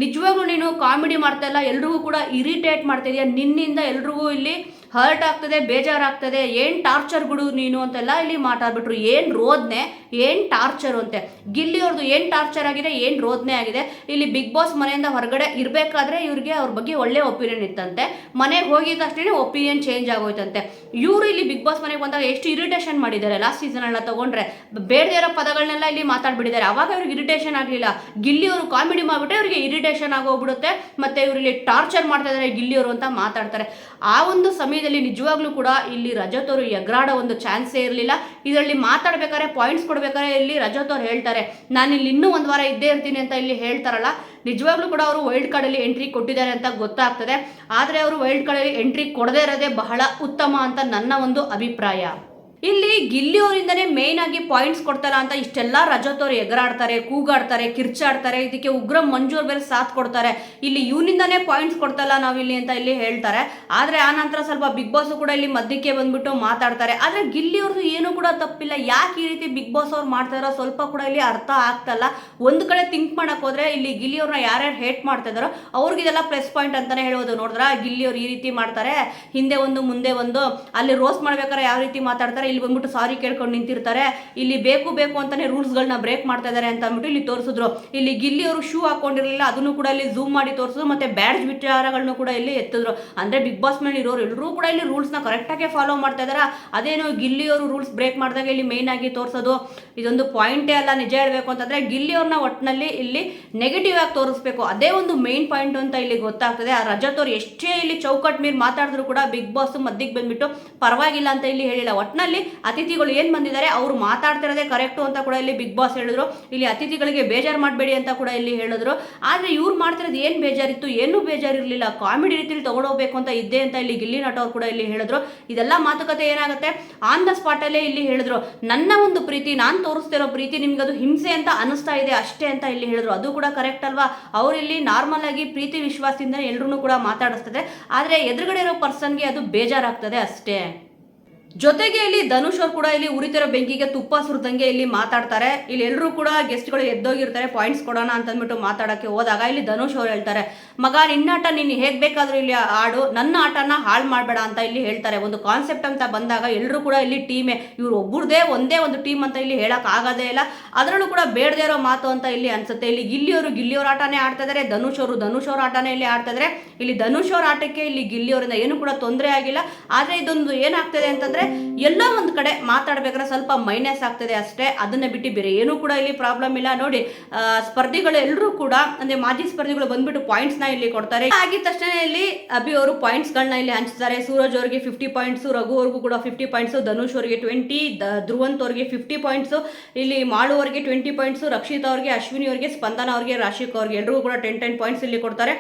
ನಿಜವಾಗ್ಲೂ ನೀನು ಕಾಮಿಡಿ ಮಾಡ್ತಾ ಇಲ್ಲ, ಎಲ್ರಿಗೂ ಕೂಡ ಇರಿಟೇಟ್ ಮಾಡ್ತಾ ಇದೀಯ, ನಿನ್ನಿಂದ ಎಲ್ರಿಗೂ ಇಲ್ಲಿ ಹರ್ಟ್ ಆಗ್ತದೆ, ಬೇಜಾರಾಗ್ತದೆ, ಏನು ಟಾರ್ಚರ್ ಬಿಡು ನೀನು ಅಂತೆಲ್ಲ ಇಲ್ಲಿ ಮಾತಾಡ್ಬಿಟ್ರು. ಏನು ರೋದನೆ, ಏನು ಟಾರ್ಚರು ಅಂತೆ. ಗಿಲ್ಲಿ ಅವ್ರದ್ದು ಏನು ಟಾರ್ಚರ್ ಆಗಿದೆ, ಏನು ರೋದನೆ ಆಗಿದೆ. ಇಲ್ಲಿ ಬಿಗ್ ಬಾಸ್ ಮನೆಯಿಂದ ಹೊರಗಡೆ ಇರಬೇಕಾದ್ರೆ ಇವ್ರಿಗೆ ಅವ್ರ ಬಗ್ಗೆ ಒಳ್ಳೆ ಒಪಿನಿಯನ್ ಇತ್ತಂತೆ, ಮನೆಗೆ ಹೋಗಿದ್ದಷ್ಟೇ ಒಪಿನಿಯನ್ ಚೇಂಜ್ ಆಗೋಯ್ತಂತೆ. ಇವರು ಇಲ್ಲಿ ಬಿಗ್ ಬಾಸ್ ಮನೆಗೆ ಬಂದಾಗ ಎಷ್ಟು ಇರಿಟೇಷನ್ ಮಾಡಿದ್ದಾರೆ ಲಾಸ್ಟ್ ಸೀಸನ್ ತಗೊಂಡ್ರೆ, ಬೇಡದೇ ಇರೋ ಪದಗಳನ್ನೆಲ್ಲ ಇಲ್ಲಿ ಮಾತಾಡ್ಬಿಟ್ಟಿದ್ದಾರೆ. ಅವಾಗ ಇವ್ರಿಗೆ ಇರಿಟೇಷನ್ ಆಗಲಿಲ್ಲ, ಗಿಲ್ಲಿ ಅವರು ಕಾಮಿಡಿ ಮಾಡಿಬಿಟ್ರೆ ಇವ್ರಿಗೆ ಇರಿಟೇಷನ್ ಆಗೋಗ್ಬಿಡುತ್ತೆ, ಮತ್ತೆ ಇವರು ಇಲ್ಲಿ ಟಾರ್ಚರ್ ಮಾಡ್ತಾ ಇದ್ದಾರೆ ಗಿಲ್ಲಿಯವರು ಅಂತ ಮಾತಾಡ್ತಾರೆ. ಆ ಒಂದು ಸಮಯದಲ್ಲಿ ನಿಜವಾಗ್ಲೂ ಕೂಡ ಇಲ್ಲಿ ರಜತ್ ಅವರು ಎಗರಾಡೋ ಒಂದು ಚಾನ್ಸೇ ಇರಲಿಲ್ಲ. ಇದರಲ್ಲಿ ಮಾತಾಡ್ಬೇಕಾದ್ರೆ ಪಾಯಿಂಟ್ಸ್ ಕೊಡ್ಬೇಕಾದ್ರೆ ಇಲ್ಲಿ ರಜತ್ ಅವ್ರು ಹೇಳ್ತಾರೆ, ನಾನು ಇಲ್ಲಿ ಇನ್ನೂ ಒಂದು ವಾರ ಇದ್ದೇ ಇರ್ತೀನಿ ಅಂತ ಇಲ್ಲಿ ಹೇಳ್ತಾರಲ್ಲ, ನಿಜವಾಗ್ಲೂ ಕೂಡ ಅವರು ವೈಲ್ಡ್ ಕಾರ್ಡಲ್ಲಿ ಎಂಟ್ರಿ ಕೊಟ್ಟಿದ್ದಾರೆ ಅಂತ ಗೊತ್ತಾಗ್ತದೆ. ಆದರೆ ಅವರು ವೈಲ್ಡ್ ಕಾರ್ಡಲ್ಲಿ ಎಂಟ್ರಿ ಕೊಡದೇ ಇರೋದೇ ಬಹಳ ಉತ್ತಮ ಅಂತ ನನ್ನ ಒಂದು ಅಭಿಪ್ರಾಯ. ಇಲ್ಲಿ ಗಿಲ್ಲಿ ಅವರಿಂದನೇ ಮೇಯ್ನ್ ಆಗಿ ಪಾಯಿಂಟ್ಸ್ ಕೊಡ್ತಾರ ಅಂತ ಇಷ್ಟೆಲ್ಲ ರಜತ್ ಅವರು ಎಗರಾಡ್ತಾರೆ, ಕೂಗಾಡ್ತಾರೆ, ಕಿರ್ಚಾಡ್ತಾರೆ. ಇದಕ್ಕೆ ಉಗ್ರ ಮಂಜು ಅವ್ರು ಬೇರೆ ಸಾಥ್ ಕೊಡ್ತಾರೆ. ಇಲ್ಲಿ ಇವನಿಂದನೇ ಪಾಯಿಂಟ್ಸ್ ಕೊಡ್ತಲ್ಲ ನಾವಿಲ್ಲಿ ಅಂತ ಇಲ್ಲಿ ಹೇಳ್ತಾರೆ. ಆದರೆ ಆ ನಂತರ ಸ್ವಲ್ಪ ಬಿಗ್ ಬಾಸ್ ಕೂಡ ಇಲ್ಲಿ ಮಧ್ಯಕ್ಕೆ ಬಂದ್ಬಿಟ್ಟು ಮಾತಾಡ್ತಾರೆ. ಆದರೆ ಗಿಲ್ಲಿ ಅವ್ರದ್ದು ಏನೂ ಕೂಡ ತಪ್ಪಿಲ್ಲ. ಯಾಕೆ ಈ ರೀತಿ ಬಿಗ್ ಬಾಸ್ ಅವ್ರು ಮಾಡ್ತಾರೋ ಸ್ವಲ್ಪ ಕೂಡ ಇಲ್ಲಿ ಅರ್ಥ ಆಗ್ತಲ್ಲ. ಒಂದು ಕಡೆ ಥಿಂಕ್ ಮಾಡಕ್ ಹೋದ್ರೆ ಇಲ್ಲಿ ಗಿಲ್ಲಿ ಅವ್ರನ್ನ ಯಾರ್ಯಾರು ಹೇಟ್ ಮಾಡ್ತಾ ಇದಾರೋ ಅವ್ರಿಗಿದೆಲ್ಲ ಪ್ಲಸ್ ಪಾಯಿಂಟ್ ಅಂತಾನೆ ಹೇಳ್ಬೋದು. ನೋಡಿದ್ರ ಗಿಲ್ಲಿ ಅವ್ರು ಈ ರೀತಿ ಮಾಡ್ತಾರೆ, ಹಿಂದೆ ಒಂದು ಮುಂದೆ ಒಂದು, ಅಲ್ಲಿ ರೋಸ್ಟ್ ಮಾಡ್ಬೇಕಾದ್ರೆ ಯಾವ ರೀತಿ ಮಾತಾಡ್ತಾರೆ, ಇಲ್ಲಿ ಬಂದ್ಬಿಟ್ಟು ಸಾರಿ ಕೇಳ್ಕೊಂಡು ನಿಂತಿರ್ತಾರೆ, ಇಲ್ಲಿ ಬೇಕು ಬೇಕು ಅಂತಾನೆ ರೂಲ್ಸ್ಗಳನ್ನ ಬ್ರೇಕ್ ಮಾಡ್ತಾ ಇದ್ದಾರೆ ಅಂತ ಅಂದ್ಬಿಟ್ಟು ಇಲ್ಲಿ ತೋರಿಸಿದ್ರು. ಇಲ್ಲಿ ಗಿಲ್ಲಿ ಅವರು ಶೂ ಹಾಕೊಂಡಿರಲಿಲ್ಲ, ಅದನ್ನು ಕೂಡ ಇಲ್ಲಿ ಝೂಮ್ ಮಾಡಿ ತೋರಿಸಿದ್ರು, ಮತ್ತೆ ಬ್ಯಾಡ್ಜ್ ವಿಚಾರಗಳನ್ನು ಕೂಡ ಇಲ್ಲಿ ಎತ್ತಿದ್ರು. ಅಂದ್ರೆ ಬಿಗ್ ಬಾಸ್ ಮೇಲೆ ಇರೋರು ಎಲ್ಲರೂ ಕೂಡ ಇಲ್ಲಿ ರೂಲ್ಸ್ನ ಕರೆಕ್ಟಾಗಿ ಫಾಲೋ ಮಾಡ್ತಾ ಇದ್ದಾರೆ. ಅದೇನು ಗಿಲ್ಲಿ ಅವರು ರೂಲ್ಸ್ ಬ್ರೇಕ್ ಮಾಡಿದಾಗ ಇಲ್ಲಿ ಮೇನ್ ಆಗಿ ತೋರಿಸೋದು ಇದೊಂದು ಪಾಯಿಂಟೇ ಅಲ್ಲ. ನಿಜ ಹೇಳಬೇಕು ಅಂತಂದ್ರೆ ಗಿಲ್ಲಿ ಅವ್ರನ್ನ ಒಟ್ಟಿನಲ್ಲಿ ಇಲ್ಲಿ ನೆಗೆಟಿವ್ ಆಗಿ ತೋರಿಸ್ಬೇಕು, ಅದೇ ಒಂದು ಮೇನ್ ಪಾಯಿಂಟ್ ಅಂತ ಇಲ್ಲಿ ಗೊತ್ತಾಗ್ತದೆ. ಆ ರಜತ್ ಅವ್ರು ಎಷ್ಟೇ ಇಲ್ಲಿ ಚೌಕಟ್ ಮೀರ್ ಮಾತಾಡಿದ್ರು ಕೂಡ ಬಿಗ್ ಬಾಸ್ ಮಧ್ಯಕ್ಕೆ ಬಂದ್ಬಿಟ್ಟು ಪರವಾಗಿಲ್ಲ ಅಂತ ಇಲ್ಲಿ ಹೇಳಿಲ್ಲ. ಒಟ್ಟಿನಲ್ಲಿ ಅತಿಥಿಗಳು ಏನ್ ಬಂದಿದ್ದಾರೆ ಅವ್ರು ಮಾತಾಡ್ತಿರೋದೇ ಕರೆಕ್ಟು ಅಂತ ಕೂಡ ಇಲ್ಲಿ ಬಿಗ್ ಬಾಸ್ ಹೇಳಿದ್ರು. ಇಲ್ಲಿ ಅತಿಥಿಗಳಿಗೆ ಬೇಜಾರು ಮಾಡಬೇಡಿ ಅಂತ ಕೂಡ ಇಲ್ಲಿ ಹೇಳಿದ್ರು. ಆದ್ರೆ ಇವ್ರು ಮಾಡ್ತಿರೋದು ಏನ್ ಬೇಜಾರಿತ್ತು, ಏನೂ ಬೇಜಾರಿರ್ಲಿಲ್ಲ, ಕಾಮಿಡಿ ರೀತಿಯಲ್ಲಿ ತಗೊಂಡೋಗ್ಬೇಕು ಅಂತ ಇದ್ದೆ ಅಂತ ಇಲ್ಲಿ ಗಿಲ್ಲಿ ನಟ ಅವ್ರು ಕೂಡ ಇಲ್ಲಿ ಹೇಳಿದ್ರು. ಇದೆಲ್ಲ ಮಾತುಕತೆ ಏನಾಗುತ್ತೆ ಆನ್ ದ ಸ್ಪಾಟ್ ಅಲ್ಲೇ ಇಲ್ಲಿ ಹೇಳಿದ್ರು, ನನ್ನ ಒಂದು ಪ್ರೀತಿ, ನಾನು ತೋರಿಸ್ತಿರೋ ಪ್ರೀತಿ ನಿಮ್ಗೆ ಅದು ಹಿಂಸೆ ಅಂತ ಅನಿಸ್ತಾ ಇದೆ ಅಷ್ಟೇ ಅಂತ ಇಲ್ಲಿ ಹೇಳಿದ್ರು. ಅದು ಕೂಡ ಕರೆಕ್ಟ್ ಅಲ್ವಾ? ಅವ್ರಿಲ್ಲಿ ನಾರ್ಮಲ್ ಆಗಿ ಪ್ರೀತಿ ವಿಶ್ವಾಸದಿಂದ ಎಲ್ಲರೂ ಕೂಡ ಮಾತಾಡಿಸ್ತದೆ, ಆದ್ರೆ ಎದುರುಗಡೆ ಇರೋ ಪರ್ಸನ್ಗೆ ಅದು ಬೇಜಾರಾಗ್ತದೆ ಅಷ್ಟೇ. ಜೊತೆಗೆ ಇಲ್ಲಿ ಧನುಷ್ ಅವ್ರು ಕೂಡ ಇಲ್ಲಿ ಉರಿತಿರೋ ಬೆಂಕಿಗೆ ತುಪ್ಪ ಸುರಿದಂಗೆ ಇಲ್ಲಿ ಮಾತಾಡ್ತಾರೆ. ಇಲ್ಲಿ ಎಲ್ಲರೂ ಕೂಡ ಗೆಸ್ಟ್ಗಳು ಎದ್ದೋಗಿರ್ತಾರೆ, ಪಾಯಿಂಟ್ಸ್ ಕೊಡೋಣ ಅಂತಂದ್ಬಿಟ್ಟು ಮಾತಾಡೋಕ್ಕೆ ಹೋದಾಗ ಇಲ್ಲಿ ಧನುಷ್ ಅವ್ರು ಹೇಳ್ತಾರೆ, ಮಗ ನಿನ್ನಾಟ ನೀನು ಹೇಗೆ ಬೇಕಾದರೂ ಇಲ್ಲಿ ಆಡು, ನನ್ನ ಆಟನ ಹಾಳು ಮಾಡಬೇಡ ಅಂತ ಇಲ್ಲಿ ಹೇಳ್ತಾರೆ. ಒಂದು ಕಾನ್ಸೆಪ್ಟ್ ಅಂತ ಬಂದಾಗ ಎಲ್ಲರೂ ಕೂಡ ಇಲ್ಲಿ ಟೀಮೇ, ಇವ್ರು ಒಬ್ಬರದೇ ಒಂದೇ ಒಂದು ಟೀಮ್ ಅಂತ ಇಲ್ಲಿ ಹೇಳಕ್ ಆಗೋದೇ ಇಲ್ಲ. ಅದರಲ್ಲೂ ಕೂಡ ಬೇಡದೇ ಇರೋ ಮಾತು ಅಂತ ಇಲ್ಲಿ ಅನ್ಸುತ್ತೆ. ಇಲ್ಲಿ ಗಿಲ್ಲಿಯವ್ರ ಆಟನೇ ಆಡ್ತಾ ಇದ್ದಾರೆ, ಧನುಷ್ ಅವ್ರ ಆಟನೇ ಇಲ್ಲಿ ಆಡ್ತಾ ಇದ್ದಾರೆ. ಇಲ್ಲಿ ಧನುಷ್ ಅವ್ರ ಆಟಕ್ಕೆ ಇಲ್ಲಿ ಗಿಲ್ಲಿಯವರಿಂದ ಏನು ಕೂಡ ತೊಂದರೆ ಆಗಿಲ್ಲ. ಆದರೆ ಇದೊಂದು ಏನಾಗ್ತದೆ ಅಂತಂದ್ರೆ ಎಲ್ಲ ಒಂದು ಕಡೆ ಮಾತಾಡ್ಬೇಕಾದ್ರೆ ಸ್ವಲ್ಪ ಮೈನಸ್ ಆಗ್ತದೆ ಅಷ್ಟೇ, ಅದನ್ನ ಬಿಟ್ಟು ಬೇರೆ ಏನೂ ಕೂಡ ಇಲ್ಲಿ ಪ್ರಾಬ್ಲಮ್ ಇಲ್ಲ. ನೋಡಿ ಸ್ಪರ್ಧಿಗಳು ಎಲ್ಲರೂ ಕೂಡ ಅಂದ್ರೆ ಮಾಜಿ ಸ್ಪರ್ಧಿಗಳು ಬಂದ್ಬಿಟ್ಟು ಪಾಯಿಂಟ್ಸ್ ನ ಇಲ್ಲಿ ಕೊಡ್ತಾರೆ. ಆಗಿದ ತಕ್ಷಣ ಇಲ್ಲಿ ಅಭಿ ಅವರು ಪಾಯಿಂಟ್ಸ್ ಗಳನ್ನ ಇಲ್ಲಿ ಹಂಚ್ತಾರೆ. ಸೂರಜ್ ಅವರಿಗೆ 50 ಪಾಯಿಂಟ್ಸ್, ರಘು ಅವ್ರಿಗೂ ಕೂಡ 50 ಪಾಯಿಂಟ್ಸ್, ಧನುಷ್ ಅವರಿಗೆ 20, ಧ್ರುವಂತ್ ಅವ್ರಿಗೆ 50 ಪಾಯಿಂಟ್ಸ್, ಇಲ್ಲಿ ಮಾಳು ಅವರಿಗೆ 20 ಪಾಯಿಂಟ್ಸ್, ರಕ್ಷಿತಾ ಅವ್ರಿಗೆ, ಅಶ್ವಿನಿ ಅವರಿಗೆ, ಸ್ಪಂದನ ಅವ್ರಿಗೆ, ರಾಶಿಕ್ ಅವ್ರಿಗೆ ಎಲ್ರಿಗೂ ಕೂಡ 10 ಪಾಯಿಂಟ್ಸ್ ಇಲ್ಲಿ ಕೊಡ್ತಾರೆ.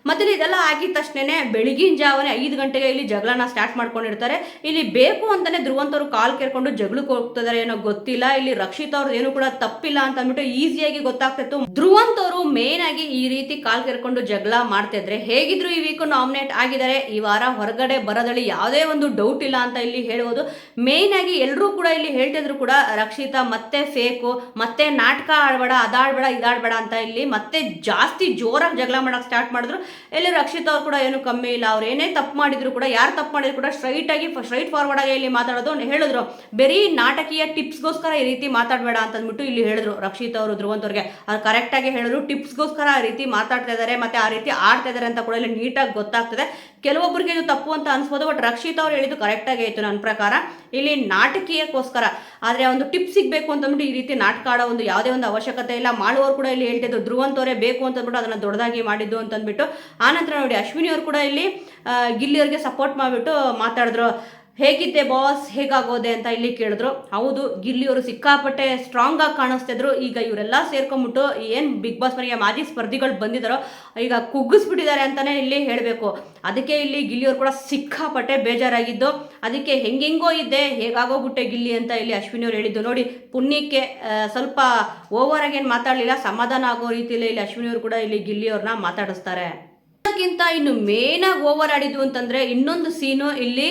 ಮತ್ತೆ ಇದೆಲ್ಲ ಆಗಿದ ತಕ್ಷಣ ಬೆಳಗಿನ ಜಾವನೆ 5 ಗಂಟೆಗೆ ಇಲ್ಲಿ ಜಗಳನ ಸ್ಟಾರ್ಟ್ ಮಾಡ್ಕೊಂಡಿರ್ತಾರೆ. ಇಲ್ಲಿ ಬೇಕು ಅಂತಾನೆ ಧ್ರುವಂತ್ ಅವರು ಕಾಲ್ ಕೇರ್ಕೊಂಡು ಜಗಳಕ್ಕೆ ಹೋಗ್ತಿದ್ದಾರೆ ಏನೋ ಗೊತ್ತಿಲ್ಲ. ಇಲ್ಲಿ ರಕ್ಷಿತ್ ಅವ್ರದ್ದು ಏನು ಕೂಡ ತಪ್ಪಿಲ್ಲ ಅಂತ ಅಂದ್ಬಿಟ್ಟು ಈಸಿಯಾಗಿ ಗೊತ್ತಾಗ್ತಿತ್ತು. ಧ್ರುವಂತ್ ಅವರು ಮೇನ್ ಆಗಿ ಈ ರೀತಿ ಕಾಲ್ ಕೇರ್ಕೊಂಡು ಜಗಳ ಮಾಡ್ತಿದ್ರೆ ಹೇಗಿದ್ರು ಈ ವೀಕ್ ನಾಮಿನೇಟ್ ಆಗಿದ್ದಾರೆ, ಈ ವಾರ ಹೊರಗಡೆ ಬರೋದ್ರಲ್ಲಿ ಯಾವುದೇ ಒಂದು ಡೌಟ್ ಇಲ್ಲ ಅಂತ ಇಲ್ಲಿ ಹೇಳ್ಬೋದು. ಮೇನ್ ಆಗಿ ಎಲ್ಲರೂ ಕೂಡ ಇಲ್ಲಿ ಹೇಳ್ತಿದ್ರು ಕೂಡ ರಕ್ಷಿತಾ ಮತ್ತೆ ಫೇಕು, ಮತ್ತೆ ನಾಟಕ ಆಡ್ಬೇಡ, ಅದಾಡ್ಬೇಡ ಇದಾಡ್ಬೇಡ ಅಂತ ಇಲ್ಲಿ ಮತ್ತೆ ಜಾಸ್ತಿ ಜೋರಾಗಿ ಜಗಳ ಮಾಡಕ್ ಸ್ಟಾರ್ಟ್ ಮಾಡಿದ್ರು. ಇಲ್ಲಿ ರಕ್ಷಿತ್ ಅವ್ರು ಕೂಡ ಏನು ಕಮ್ಮಿ ಇಲ್ಲ, ಅವ್ರು ಏನೇ ತಪ್ಪು ಮಾಡಿದ್ರು ಕೂಡ, ಯಾರು ತಪ್ಪು ಮಾಡಿದ್ರು ಕೂಡ ಸ್ಟ್ರೈಟ್ ಫಾರ್ವರ್ಡ್ ಆಗಿ ಇಲ್ಲಿ ಮಾತಾಡೋದು ಹೇಳಿದ್ರು. ಬರೀ ನಾಟಕೀಯ ಟಿಪ್ಸ್ಗೋಸ್ಕರ ಈ ರೀತಿ ಮಾತಾಡಬೇಡ ಅಂತಂದ್ಬಿಟ್ಟು ಇಲ್ಲಿ ಹೇಳಿದ್ರು ರಕ್ಷಿತ್ ಅವರು ಧ್ರುವಂತ್ ಅವ್ರಿಗೆ. ಅವ್ರು ಕರೆಕ್ಟ್ ಆಗಿ ಹೇಳಿದ್ರು, ಟಿಪ್ಸ್ಗೋಸ್ಕರ ಆ ರೀತಿ ಮಾತಾಡ್ತಾ ಇದ್ದಾರೆ ಮತ್ತೆ ಆ ರೀತಿ ಆಡ್ತಾ ಇದ್ದಾರೆ ಅಂತ ಕೂಡ ಇಲ್ಲಿ ನೀಟಾಗಿ ಗೊತ್ತಾಗ್ತದೆ. ಕೆಲವೊಬ್ಬರಿಗೆ ಇದು ತಪ್ಪು ಅಂತ ಅನ್ಸ್ಬೋದು, ಬಟ್ ರಕ್ಷಿತ್ ಅವ್ರು ಹೇಳಿದ್ದು ಕರೆಕ್ಟ್ ಆಗಿ ಆಯ್ತು ನನ್ನ ಪ್ರಕಾರ. ಇಲ್ಲಿ ನಾಟಕೀಯಕ್ಕೋಸ್ಕರ, ಆದ್ರೆ ಒಂದು ಟಿಪ್ ಸಿಗ್ಬೇಕು ಅಂತಂದ್ಬಿಟ್ಟು ಈ ರೀತಿ ನಾಟಕ ಆಡೋ ಒಂದು ಯಾವುದೇ ಒಂದು ಅವಶ್ಯಕತೆ ಇಲ್ಲ. ಮಾಡುವವರು ಕೂಡ ಇಲ್ಲಿ ಹೇಳ್ತಿದ್ರು ಧ್ರುವಂತ್ ಅವರೇ ಬೇಕು ಅಂತಂದ್ಬಿಟ್ಟು ಅದನ್ನ ದೊಡ್ಡದಾಗಿ ಮಾಡಿದ್ದು ಅಂತಂದ್ಬಿಟ್ಟು. ಆನಂತರ ನೋಡಿ ಅಶ್ವಿನಿ ಅವರು ಕೂಡ ಇಲ್ಲಿ ಗಿಲ್ಲಿಯವ್ರಿಗೆ ಸಪೋರ್ಟ್ ಮಾಡಿಬಿಟ್ಟು ಮಾತಾಡಿದ್ರು. ಹೇಗಿದ್ದೆ ಬಾಸ್, ಹೇಗಾಗೋದೆ ಅಂತ ಇಲ್ಲಿ ಕೇಳಿದ್ರು. ಹೌದು, ಗಿಲ್ಲಿಯವರು ಸಿಕ್ಕಾಪಟ್ಟೆ ಸ್ಟ್ರಾಂಗ್ ಆಗಿ ಕಾಣಿಸ್ತಿದ್ರು. ಈಗ ಇವರೆಲ್ಲ ಸೇರ್ಕೊಂಡ್ಬಿಟ್ಟು ಏನು ಬಿಗ್ ಬಾಸ್ ಮನೆಗೆ ಮಾಜಿ ಸ್ಪರ್ಧಿಗಳು ಬಂದಿದ್ದಾರೋ ಈಗ ಕುಗ್ಗಿಸ್ಬಿಟ್ಟಿದ್ದಾರೆ ಅಂತಾನೆ ಇಲ್ಲಿ ಹೇಳಬೇಕು. ಅದಕ್ಕೆ ಇಲ್ಲಿ ಗಿಲ್ಲಿಯವರು ಕೂಡ ಸಿಕ್ಕಾಪಟ್ಟೆ ಬೇಜಾರಾಗಿದ್ದು, ಅದಕ್ಕೆ ಹೆಂಗೆಂಗೋ ಇದ್ದೆ ಹೇಗಾಗೋಗ್ಬಿಟ್ಟೆ ಗಿಲ್ಲಿ ಅಂತ ಇಲ್ಲಿ ಅಶ್ವಿನಿ ಅವರು ಹೇಳಿದ್ದು. ನೋಡಿ, ಪುಣ್ಯಕ್ಕೆ ಸ್ವಲ್ಪ ಓವರ್ ಆಗಿ ಏನು ಮಾತಾಡಲಿಲ್ಲ, ಸಮಾಧಾನ ಆಗೋ ರೀತಿಯಲ್ಲಿ ಇಲ್ಲಿ ಅಶ್ವಿನಿ ಅವರು ಕೂಡ ಇಲ್ಲಿ ಗಿಲ್ಲಿಯವ್ರನ್ನ ಮಾತಾಡಿಸ್ತಾರೆ. ಅದಕ್ಕಿಂತ ಇನ್ನು ಮೇನ್ ಆಗಿ ಓವರ್ ಆಡಿದ್ದು ಅಂತಂದ್ರೆ ಇನ್ನೊಂದು ಸೀನು ಇಲ್ಲಿ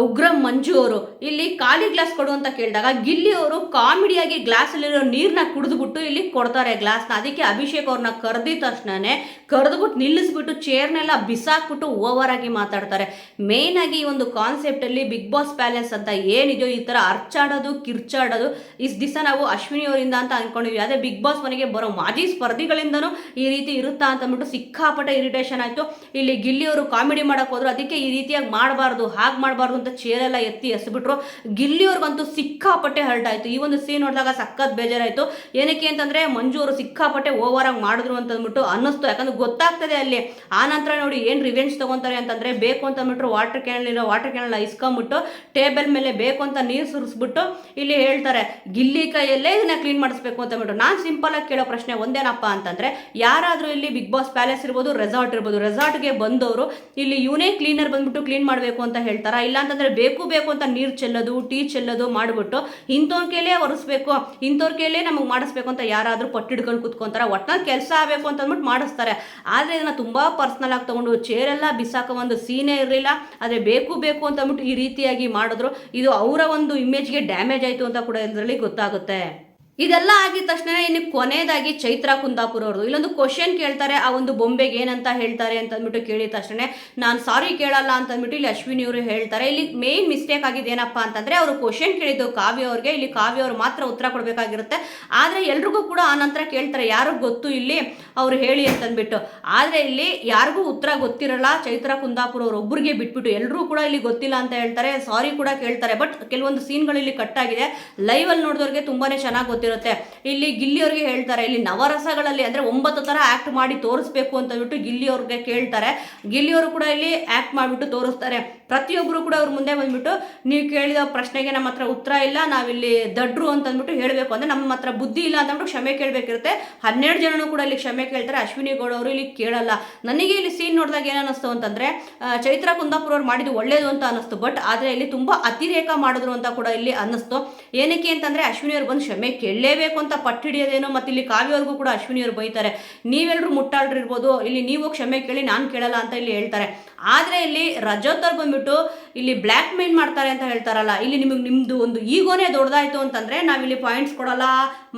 ಉಗ್ರ ಮಂಜು ಅವರು ಇಲ್ಲಿ ಖಾಲಿ ಗ್ಲಾಸ್ ಕೊಡು ಅಂತ ಕೇಳಿದಾಗ ಗಿಲ್ಲಿ ಅವರು ಕಾಮಿಡಿಯಾಗಿ ಗ್ಲಾಸ್ ಅಲ್ಲಿರೋ ನೀರ್ನ ಕುಡಿದ್ಬಿಟ್ಟು ಇಲ್ಲಿ ಕೊಡ್ತಾರೆ ಗ್ಲಾಸ್ನ. ಅದಕ್ಕೆ ಅಭಿಷೇಕ್ ಅವ್ರನ್ನ ಕರೆದಿದ ತಕ್ಷಣನೇ ಕರೆದ್ಬಿಟ್ಟು ನಿಲ್ಲಿಸ್ಬಿಟ್ಟು ಚೇರ್ನೆಲ್ಲ ಬಿಸಾಕ್ಬಿಟ್ಟು ಓವರ್ ಆಗಿ ಮಾತಾಡ್ತಾರೆ. ಮೇನ್ ಆಗಿ ಈ ಒಂದು ಕಾನ್ಸೆಪ್ಟ್ ಅಲ್ಲಿ ಬಿಗ್ ಬಾಸ್ ಪ್ಯಾಲೇಸ್ ಅಂತ ಏನಿದೆಯೋ ಈ ತರ ಅರ್ಚಾಡೋದು ಕಿರ್ಚಾಡೋದು ಇಷ್ಟು ದಿವಸ ನಾವು ಅಶ್ವಿನಿ ಅವರಿಂದ ಅಂತ ಅನ್ಕೊಂಡಿದ್ವಿ. ಅದೇ ಬಿಗ್ ಬಾಸ್ ಮನೆಗೆ ಬರೋ ಮಾಜಿ ಸ್ಪರ್ಧಿಗಳಿಂದನೂ ಈ ರೀತಿ ಇರುತ್ತಾ ಅಂತ ಅಂದ್ಬಿಟ್ಟು ಸಿಕ್ಕಾಪಟ್ಟೆ ಇರಿಟೇಷನ್ ಆಯ್ತು. ಇಲ್ಲಿ ಗಿಲ್ಲಿಯವರು ಕಾಮಿಡಿ ಮಾಡಕ್ ಹೋದ್ರು, ಅದಕ್ಕೆ ಈ ರೀತಿಯಾಗಿ ಮಾಡಬಾರ್ದು ಹಾಗೆ ಮಾಡಬಾರ್ದು ಅಂತ ಚೇರೆಲ್ಲ ಎತ್ತಿ ಎಸ್ಬಿಟ್ರು. ಗಿಲ್ಲಿಯವ್ರಿಗಂತೂ ಸಿಕ್ಕಾಪಟ್ಟೆ ಹರ್ಟ್ ಆಯ್ತು. ಈ ಒಂದು ಸೀನ್ ನೋಡಿದಾಗ ಸಖತ್ ಬೇಜಾರಾಯ್ತು. ಏನಕ್ಕೆ ಅಂತಂದ್ರೆ ಮಂಜು ಅವರು ಸಿಕ್ಕಾಪಟ್ಟೆ ಓವರ್ ಆಗಿ ಮಾಡಿದ್ರು ಅಂತ ಅಂದ್ಬಿಟ್ಟು ಅನ್ನಿಸ್ತು. ಯಾಕಂದ್ರೆ ಗೊತ್ತಾಗ್ತದೆ ಅಲ್ಲಿ. ಆ ನಂತರ ನೋಡಿ ಏನ್ ರಿವೆಂಜ್ ತಗೊಂತಾರೆ ಅಂತಂದ್ರೆ ಬೇಕು ಅಂತ ಅಂದ್ಬಿಟ್ಟು ವಾಟರ್ ಕ್ಯಾನಲ್ ಇಸ್ಕೊಂಡ್ಬಿಟ್ಟು ಟೇಬಲ್ ಮೇಲೆ ಬೇಕು ಅಂತ ನೀರು ಸುರಿಸ್ಬಿಟ್ಟು ಇಲ್ಲಿ ಹೇಳ್ತಾರೆ ಗಿಲ್ಲಿ ಕೈಯಲ್ಲೇ ಇದನ್ನ ಕ್ಲೀನ್ ಮಾಡಿಸ್ಬೇಕು ಅಂತ ಅಂದ್ಬಿಟ್ಟು. ನಾನು ಸಿಂಪಲ್ ಆಗಿ ಕೇಳೋ ಪ್ರಶ್ನೆ ಒಂದೇನಪ್ಪ ಅಂತಂದ್ರೆ, ಯಾರಾದ್ರೂ ಇಲ್ಲಿ ಬಿಗ್ ಬಾಸ್ ಪ್ಯಾಲೇಸ್ ಇರ್ಬೋದು, ರೆಸಾರ್ಟ್ ಇರ್ಬೋದು, ರೆಸಾರ್ಟ್ಗೆ ಬಂದವರು ಇಲ್ಲಿ ಇವನೇ ಕ್ಲೀನರ್ ಬಂದ್ಬಿಟ್ಟು ಕ್ಲೀನ್ ಮಾಡಬೇಕು ಅಂತ ಹೇಳ್ತಾರ? ಇಲ್ಲ ಅಂತಂದ್ರೆ ಬೇಕು ಅಂತ ನೀರು ಚೆಲ್ಲೋದು ಟೀ ಚೆಲ್ಲೋದು ಮಾಡ್ಬಿಟ್ಟು ಇಂಥವ್ರ ಕೈಲೇ ಒರೆಸ್ಬೇಕು, ಇಂಥವ್ರ ಕೈಲೇ ನಮಗೆ ಮಾಡಿಸ್ಬೇಕು ಅಂತ ಯಾರಾದ್ರೂ ಪಟ್ಟಿಡ್ಕೊಂಡು ಕುತ್ಕೊಂತಾರ? ಒಟ್ನಲ್ಲಿ ಕೆಲಸ ಆಗಬೇಕು ಅಂತ ಅಂದ್ಬಿಟ್ಟು ಮಾಡಿಸ್ತಾರೆ. ಆದ್ರೆ ಇದನ್ನ ತುಂಬಾ ಪರ್ಸನಲ್ ಆಗಿ ತಗೊಂಡು ಚೇರೆಲ್ಲ ಬಿಸಾಕ ಒಂದು ಸೀನೇ ಇರಲಿಲ್ಲ. ಆದ್ರೆ ಬೇಕು ಅಂತ ಅಂದ್ಬಿಟ್ಟು ಈ ರೀತಿಯಾಗಿ ಮಾಡಿದ್ರು. ಇದು ಅವರ ಒಂದು ಇಮೇಜ್ಗೆ ಡ್ಯಾಮೇಜ್ ಆಯ್ತು ಅಂತ ಕೂಡ ಇದರಲ್ಲಿ ಗೊತ್ತಾಗುತ್ತೆ. ಇದೆಲ್ಲ ಆಗಿದ ತಕ್ಷಣ ಇನ್ನು ಕೊನೆಯದಾಗಿ ಚೈತ್ರಾ ಕುಂದಾಪುರ ಅವ್ರದ್ದು ಇಲ್ಲೊಂದು ಕ್ವಶನ್ ಕೇಳ್ತಾರೆ. ಆ ಒಂದು ಬೊಂಬೆಗೆ ಏನಂತ ಹೇಳ್ತಾರೆ ಅಂತ ಅಂದ್ಬಿಟ್ಟು ಕೇಳಿದ ತಕ್ಷಣ ನಾನು ಸಾರಿ ಕೇಳಲ್ಲ ಅಂತ ಅಂದ್ಬಿಟ್ಟು ಇಲ್ಲಿ ಅಶ್ವಿನಿ ಅವರು ಹೇಳ್ತಾರೆ. ಇಲ್ಲಿ ಮೇನ್ ಮಿಸ್ಟೇಕ್ ಆಗಿದೆ ಏನಪ್ಪಾ ಅಂತಂದ್ರೆ, ಅವರು ಕ್ವಶನ್ ಕೇಳಿದ್ದು ಕಾವ್ಯ ಅವ್ರಿಗೆ, ಇಲ್ಲಿ ಕಾವ್ಯ ಅವ್ರು ಮಾತ್ರ ಉತ್ತರ ಕೊಡಬೇಕಾಗಿರುತ್ತೆ. ಆದ್ರೆ ಎಲ್ರಿಗೂ ಕೂಡ ಆ ನಂತರ ಕೇಳ್ತಾರೆ ಯಾರಿಗೂ ಗೊತ್ತು ಇಲ್ಲಿ ಅವ್ರು ಹೇಳಿ ಅಂತಂದ್ಬಿಟ್ಟು. ಆದ್ರೆ ಇಲ್ಲಿ ಯಾರಿಗೂ ಉತ್ತರ ಗೊತ್ತಿರಲ್ಲ. ಚೈತ್ರಾ ಕುಂದಾಪುರ ಅವ್ರು ಒಬ್ಬರಿಗೆ ಬಿಟ್ಬಿಟ್ಟು ಎಲ್ಲರೂ ಕೂಡ ಇಲ್ಲಿ ಗೊತ್ತಿಲ್ಲ ಅಂತ ಹೇಳ್ತಾರೆ. ಸಾರಿ ಕೂಡ ಕೇಳ್ತಾರೆ. ಬಟ್ ಕೆಲವೊಂದು ಸೀನ್ಗಳು ಇಲ್ಲಿ ಕಟ್ ಆಗಿದೆ. ಲೈವ್ ಅಲ್ಲಿ ನೋಡಿದವ್ರಿಗೆ ತುಂಬಾನೇ ಚೆನ್ನಾಗಿ ಗೊತ್ತಿರುತ್ತೆ. ಇಲ್ಲಿ ಗಿಲ್ಲಿ ಅವ್ರಿಗೆ ಹೇಳ್ತಾರೆ, ಇಲ್ಲಿ ನವರಸಗಳಲ್ಲಿ ಅಂದ್ರೆ 9 ತರ ಆಕ್ಟ್ ಮಾಡಿ ತೋರಿಸ್ಬೇಕು ಅಂತ ಬಿಟ್ಟು ಗಿಲ್ಲಿ ಅವ್ರಿಗೆ ಕೇಳ್ತಾರೆ. ಗಿಲ್ಲಿ ಅವರು ಕೂಡ ಇಲ್ಲಿ ಆಕ್ಟ್ ಮಾಡಿಬಿಟ್ಟು ತೋರಿಸ್ತಾರೆ. ಪ್ರತಿಯೊಬ್ಬರು ಕೂಡ ಅವ್ರ ಮುಂದೆ ಬಂದ್ಬಿಟ್ಟು ನೀವು ಕೇಳಿದ ಪ್ರಶ್ನೆಗೆ ನಮ್ಮ ಹತ್ರ ಉತ್ತರ ಇಲ್ಲ, ನಾವಿಲ್ಲಿ ದಡ್ರು ಅಂತ ಅಂದ್ಬಿಟ್ಟು ಹೇಳಬೇಕು ಅಂದ್ರೆ ನಮ್ಮ ಹತ್ರ ಬುದ್ಧಿ ಇಲ್ಲ ಅಂತ ಅಂದ್ಬಿಟ್ಟು ಕ್ಷಮೆ ಕೇಳಬೇಕಿರುತ್ತೆ. 12 ಜನನು ಕೂಡ ಇಲ್ಲಿ ಕ್ಷಮೆ ಕೇಳ್ತಾರೆ. ಅಶ್ವಿನಿ ಗೌಡ ಅವರು ಇಲ್ಲಿ ಕೇಳಲ್ಲ. ನನಗೆ ಇಲ್ಲಿ ಸೀನ್ ನೋಡಿದಾಗ ಏನಿಸ್ತು ಅಂತಂದ್ರೆ, ಚೈತ್ರಾ ಕುಂದಾಪುರ ಅವ್ರು ಮಾಡಿದ್ದು ಒಳ್ಳೇದು ಅಂತ ಅನಿಸ್ತು. ಬಟ್ ಆದ್ರೆ ಇಲ್ಲಿ ತುಂಬಾ ಅತಿರೇಕ ಮಾಡಿದ್ರು ಅಂತ ಕೂಡ ಇಲ್ಲಿ ಅನ್ನಿಸ್ತು. ಏನಕ್ಕೆ ಅಂತಂದ್ರೆ ಅಶ್ವಿನಿ ಅವ್ರು ಬಂದು ಕ್ಷಮೆ ಕೇಳಲೇಬೇಕು ಅಂತ ಪಟ್ಟಿಡಿಯೋದೇನೋ. ಮತ್ತೆ ಇಲ್ಲಿ ಕಾವ್ಯವ್ರಿಗೂ ಕೂಡ ಅಶ್ವಿನಿ ಅವರು ಬೈತಾರೆ, ನೀವೆಲ್ಲರೂ ಮುಟ್ಟಾಳ್ರು ಇರ್ಬೋದು, ಇಲ್ಲಿ ನೀವು ಕ್ಷಮೆ ಕೇಳಿ ನಾನು ಕೇಳಲ್ಲ ಅಂತ ಇಲ್ಲಿ ಹೇಳ್ತಾರೆ. ಆದ್ರೆ ಇಲ್ಲಿ ರಜತ್ ಅವ್ರು ಬಂದ್ಬಿಟ್ಟು ಇಲ್ಲಿ ಬ್ಲ್ಯಾಕ್ ಮೇಲ್ ಮಾಡ್ತಾರೆ ಅಂತ ಹೇಳ್ತಾರಲ್ಲ, ಇಲ್ಲಿ ನಿಮ್ದು ಒಂದು ಈಗೋನೇ ದೊಡ್ಡದಾಯ್ತು ಅಂತಂದ್ರೆ ನಾವಿಲ್ಲಿ ಪಾಯಿಂಟ್ಸ್ ಕೊಡಲ್ಲ,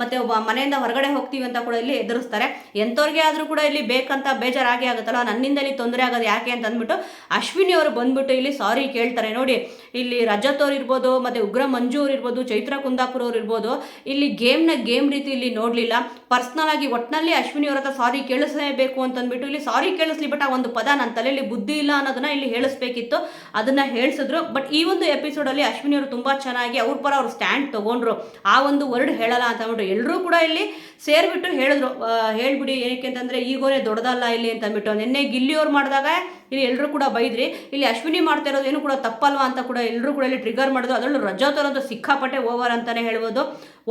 ಮತ್ತೆ ಒಬ್ಬ ಮನೆಯಿಂದ ಹೊರಗಡೆ ಹೋಗ್ತೀವಿ ಅಂತ ಕೂಡ ಇಲ್ಲಿ ಎದುರಿಸ್ತಾರೆ. ಎಂಥವ್ರಿಗೆ ಆದ್ರೂ ಕೂಡ ಇಲ್ಲಿ ಬೇಕಂತ ಬೇಜಾರಾಗಿ ಆಗುತ್ತಲ್ಲ, ನನ್ನಿಂದ ಇಲ್ಲಿ ತೊಂದರೆ ಆಗೋದು ಯಾಕೆ ಅಂತ ಅಂದ್ಬಿಟ್ಟು ಅಶ್ವಿನಿ ಅವರು ಬಂದ್ಬಿಟ್ಟು ಇಲ್ಲಿ ಸಾರಿ ಕೇಳ್ತಾರೆ. ನೋಡಿ, ಇಲ್ಲಿ ರಜತ್ ಅವ್ರು ಇರ್ಬೋದು, ಮತ್ತೆ ಉಗ್ರ ಮಂಜು ಅವ್ರು ಇರ್ಬೋದು, ಚೈತ್ರಾ ಕುಂದಾಪುರ ಅವ್ರು ಇರ್ಬೋದು, ಇಲ್ಲಿ ಗೇಮ್ ರೀತಿ ಇಲ್ಲಿ ನೋಡ್ಲಿಲ್ಲ. ಪರ್ಸನಲ್ ಆಗಿ ಒಟ್ಟಿನಲ್ಲಿ ಅಶ್ವಿನಿ ಅವ್ರ ಹತ್ರ ಸಾರಿ ಕೇಳಿಸಲೇಬೇಕು ಅಂತ ಅಂದ್ಬಿಟ್ಟು ಇಲ್ಲಿ ಸಾರಿ ಕೇಳಿಸ್ಲಿ. ಬಟ್ ಆ ಒಂದು ಪದ ನನ್ನ ತಲೆಯಲ್ಲಿ ಬುದ್ಧಿ ಇಲ್ಲ ಅನ್ನೋದನ್ನ ಇಲ್ಲಿ ಹೇಳಿಸ್ಬೇಕಿತ್ತು, ಅದನ್ನ ಹೇಳಿಸಿದ್ರು. ಬಟ್ ಈ ಒಂದು ಎಪಿಸೋಡ್ ಅಲ್ಲಿ ಅಶ್ವಿನಿ ಅವರು ತುಂಬಾ ಚೆನ್ನಾಗಿ ಅವ್ರ ಪರ ಅವ್ರು ಸ್ಟ್ಯಾಂಡ್ ತಗೊಂಡ್ರು. ಆ ಒಂದು ವರ್ಡ್ ಹೇಳಲ್ಲ ಅಂತ ಅಂದ್ಬಿಟ್ಟು ಎಲ್ಲರೂ ಕೂಡ ಇಲ್ಲಿ ಸೇರ್ಬಿಟ್ಟು ಹೇಳಿದ್ರು, ಹೇಳ್ಬಿಡಿ ಏನಕ್ಕೆ ಅಂತಂದ್ರೆ ಈಗೋನೇ ದೊಡ್ಡದಲ್ಲ ಇಲ್ಲಿ ಅಂತ ಅಂದ್ಬಿಟ್ಟು. ನಿನ್ನೆ ಗಿಲ್ಲಿ ಅವ್ರು ಮಾಡಿದಾಗ ಇಲ್ಲಿ ಎಲ್ಲರೂ ಕೂಡ ಬೈದ್ರಿ, ಇಲ್ಲಿ ಅಶ್ವಿನಿ ಮಾಡ್ತಾ ಇರೋದು ಏನು ಕೂಡ ತಪ್ಪಲ್ವಾ ಅಂತ ಕೂಡ ಎಲ್ಲರೂ ಕೂಡ ಇಲ್ಲಿ ಟ್ರಿಗರ್ ಮಾಡಿದ್ರು. ಅದರಲ್ಲೂ ರಜತ್ ಅವರಂತೂ ಸಿಕ್ಕಾಪಟ್ಟೆ ಓವರ್ ಅಂತಾನೆ ಹೇಳ್ಬೋದು.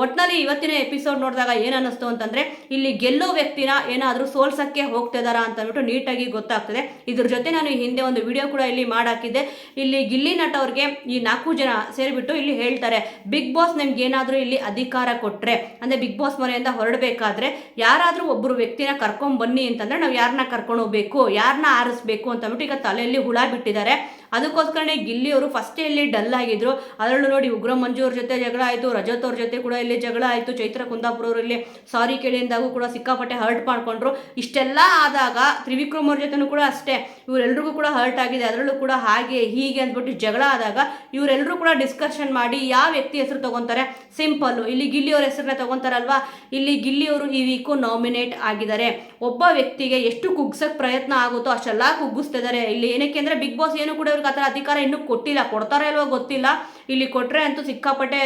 ಒಟ್ಟಿನಲ್ಲಿ ಇವತ್ತಿನ ಎಪಿಸೋಡ್ ನೋಡಿದಾಗ ಏನು ಅನ್ನಿಸ್ತು ಅಂತಂದ್ರೆ, ಇಲ್ಲಿ ಗೆಲ್ಲೋ ವ್ಯಕ್ತಿನ ಏನಾದರೂ ಸೋಲ್ಸಕ್ಕೆ ಹೋಗ್ತಿದಾರಾ ಅಂತ ಅಂದ್ಬಿಟ್ಟು ನೀಟಾಗಿ ಗೊತ್ತಾಗ್ತದೆ. ಇದ್ರ ಜೊತೆ ನಾನು ಈ ಹಿಂದೆ ಒಂದು ವಿಡಿಯೋ ಕೂಡ ಇಲ್ಲಿ ಮಾಡಾಕಿದ್ದೆ. ಇಲ್ಲಿ ಗಿಲ್ಲಿ ನಟ ಅವ್ರಿಗೆ ಈ 4 ಜನ ಸೇರಿಬಿಟ್ಟು ಇಲ್ಲಿ ಹೇಳ್ತಾರೆ, ಬಿಗ್ ಬಾಸ್ ನಿಮ್ಗೆ ಏನಾದರೂ ಇಲ್ಲಿ ಅಧಿಕಾರ ಕೊಟ್ರೆ ಅಂದ್ರೆ ಬಿಗ್ ಬಾಸ್ ಮನೆಯಿಂದ ಹೊರಡಬೇಕಾದ್ರೆ ಯಾರಾದರೂ ಒಬ್ಬರು ವ್ಯಕ್ತಿನ ಕರ್ಕೊಂಡ್ ಬನ್ನಿ ಅಂತಂದ್ರೆ ನಾವು ಯಾರನ್ನ ಕರ್ಕೊಂಡು ಹೋಗ್ಬೇಕು, ಯಾರನ್ನ ಆರಿಸ್ಬೇಕು ಅಂತ ಅಂದ್ಬಿಟ್ಟು ಈಗ ತಲೆಯಲ್ಲಿ ಹುಳ ಬಿಟ್ಟಿದ್ದಾರೆ. ಅದಕ್ಕೋಸ್ಕರನೇ ಗಿಲ್ಲಿ ಅವರು ಫಸ್ಟ್ ಇಲ್ಲಿ ಡಲ್ ಆಗಿದ್ರು. ಅದರಲ್ಲೂ ನೋಡಿ ಉಗ್ರ ಮಂಜು ಅವ್ರ ಜೊತೆ ಜಗಳ ಆಯಿತು, ರಜತ್ ಅವ್ರ ಜೊತೆ ಕೂಡ ಇಲ್ಲಿ ಜಗಳ ಆಯಿತು, ಚೈತ್ರಾ ಕುಂದಾಪುರ ಅವರು ಇಲ್ಲಿ ಸಾರಿ ಕೇಳಿದಾಗೂ ಕೂಡ ಸಿಕ್ಕಾಪಟ್ಟೆ ಹರ್ಟ್ ಮಾಡ್ಕೊಂಡ್ರು. ಇಷ್ಟೆಲ್ಲ ಆದಾಗ ತ್ರಿವಿಕ್ರಮ್ ಅವ್ರ ಜೊತೆನೂ ಕೂಡ ಅಷ್ಟೇ, ಇವರೆಲ್ರಿಗೂ ಕೂಡ ಹರ್ಟ್ ಆಗಿದೆ. ಅದರಲ್ಲೂ ಕೂಡ ಹಾಗೆ ಹೀಗೆ ಅಂದ್ಬಿಟ್ಟು ಜಗಳ ಆದಾಗ ಇವರೆಲ್ಲರೂ ಕೂಡ ಡಿಸ್ಕಷನ್ ಮಾಡಿ ಯಾವ ವ್ಯಕ್ತಿ ಹೆಸರು ತಗೊಂತಾರೆ, ಸಿಂಪಲ್ಲು ಇಲ್ಲಿ ಗಿಲ್ಲಿ ಅವ್ರ ಹೆಸರನ್ನ ತಗೊಂತಾರಲ್ವಾ. ಇಲ್ಲಿ ಗಿಲ್ಲಿ ಅವರು ಈ ವೀಕು ನಾಮಿನೇಟ್ ಆಗಿದ್ದಾರೆ. ಒಬ್ಬ ವ್ಯಕ್ತಿಗೆ ಎಷ್ಟು ಕುಗ್ಸಕ್ಕೆ ಪ್ರಯತ್ನ ಆಗುತ್ತೋ ಅಷ್ಟೆಲ್ಲ ಕುಗ್ಗಿಸ್ತಿದ್ದಾರೆ ಇಲ್ಲಿ. ಏನಕ್ಕೆ ಅಂದರೆ ಬಿಗ್ ಬಾಸ್ ಏನು ಕೂಡ ಇವ್ರಿಗೆ ಆ ಥರ ಅಧಿಕಾರ ಇನ್ನೂ ಕೊಟ್ಟಿಲ್ಲ, ಕೊಡ್ತಾರೋ ಇಲ್ವೋ ಗೊತ್ತಿಲ್ಲ. ಇಲ್ಲಿ ಕೊಟ್ಟರೆ ಅಂತೂ ಸಿಕ್ಕಾಪಟ್ಟೆ